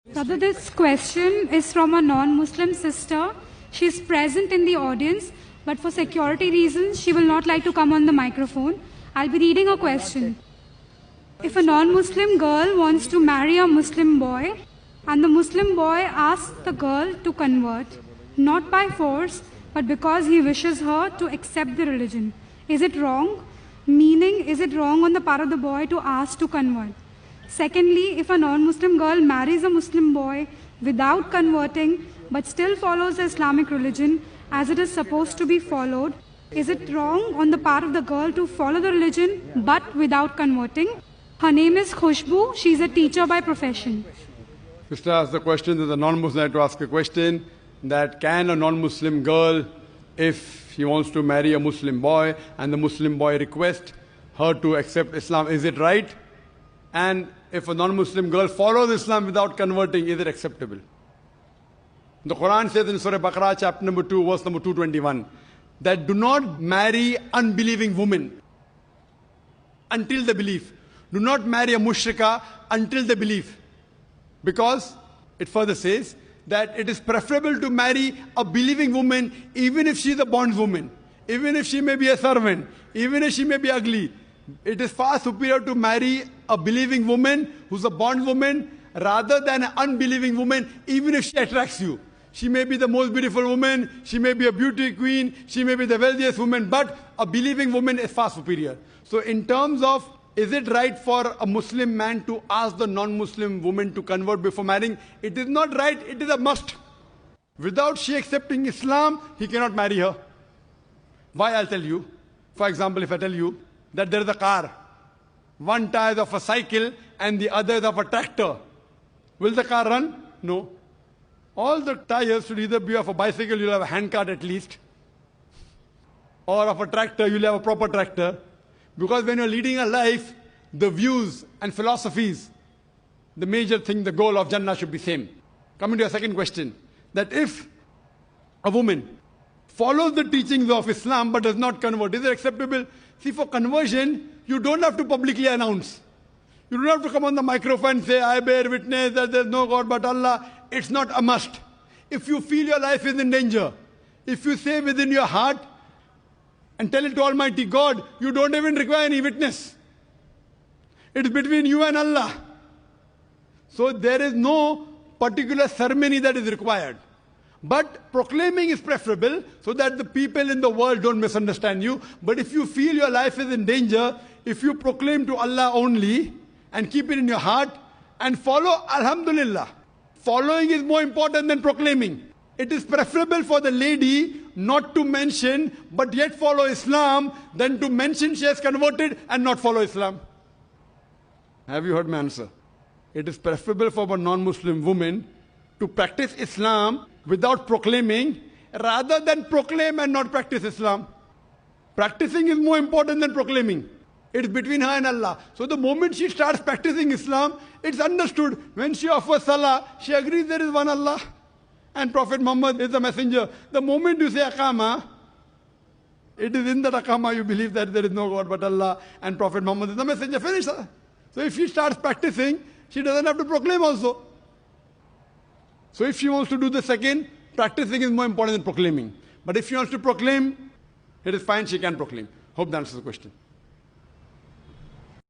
Brother, this question is from a non-Muslim sister. She is present in the audience, but for security reasons, she will not like to come on the microphone. I'll be reading a question. If a non-Muslim girl wants to marry a Muslim boy, and the Muslim boy asks the girl to convert, not by force, but because he wishes her to accept the religion, is it wrong? Meaning, is it wrong on the part of the boy to ask to convert? Secondly, if a non-Muslim girl marries a Muslim boy without converting, but still follows the Islamic religion as it is supposed to be followed, is it wrong on the part of the girl to follow the religion but without converting? Her name is Khushbu. She's a teacher by profession. Sister asked the question, there's a non-Muslim to ask a question, that can a non-Muslim girl, if she wants to marry a Muslim boy and the Muslim boy requests her to accept Islam, is it right? And if a non-Muslim girl follows Islam without converting, is it acceptable? The Quran says in Surah Baqarah, chapter number 2, verse number 221, that do not marry unbelieving women until they believe. Do not marry a mushrika until they believe. Because it further says that it is preferable to marry a believing woman even if she is a bondwoman, even if she may be a servant, even if she may be ugly. It is far superior to marry a believing woman who's a bondwoman rather than an unbelieving woman, even if she attracts you. She may be the most beautiful woman, she may be a beauty queen, she may be the wealthiest woman, but a believing woman is far superior. So in terms of, is it right for a Muslim man to ask the non-Muslim woman to convert before marrying? It is not right, it is a must. Without she accepting Islam, he cannot marry her. Why? I'll tell you. For example, if I tell you that there is a car, one tire is of a cycle and the other is of a tractor, will the car run? No. All the tires should either be of a bicycle, you'll have a handcart at least, or of a tractor, you'll have a proper tractor. Because when you're leading a life, the views and philosophies, the major thing, the goal of Jannah should be same. Coming to your second question, that if a woman follows the teachings of Islam but does not convert, is it acceptable? See, for conversion, you don't have to publicly announce. You don't have to come on the microphone and say, I bear witness that there is no God but Allah. It's not a must. If you feel your life is in danger, if you say within your heart and tell it to Almighty God, you don't even require any witness. It's between you and Allah. So there is no particular ceremony that is required. But proclaiming is preferable so that the people in the world don't misunderstand you. But if you feel your life is in danger, if you proclaim to Allah only and keep it in your heart and follow, alhamdulillah. Following is more important than proclaiming. It is preferable for the lady not to mention but yet follow Islam than to mention she has converted and not follow Islam. Have you heard my answer? It is preferable for a non-Muslim woman to practice Islam without proclaiming rather than proclaim and not practice Islam. Practicing is more important than proclaiming. It's between her and Allah. So the moment she starts practicing Islam, it's understood. When she offers salah, she agrees there is one Allah and Prophet Muhammad is the messenger. The moment you say Aqama, it is in that Aqama you believe that there is no God but Allah and Prophet Muhammad is the messenger. Finish. So if she starts practicing, she doesn't have to proclaim also. So if she wants to do the second, practicing is more important than proclaiming. But if she wants to proclaim, it is fine, she can proclaim. Hope that answers the question.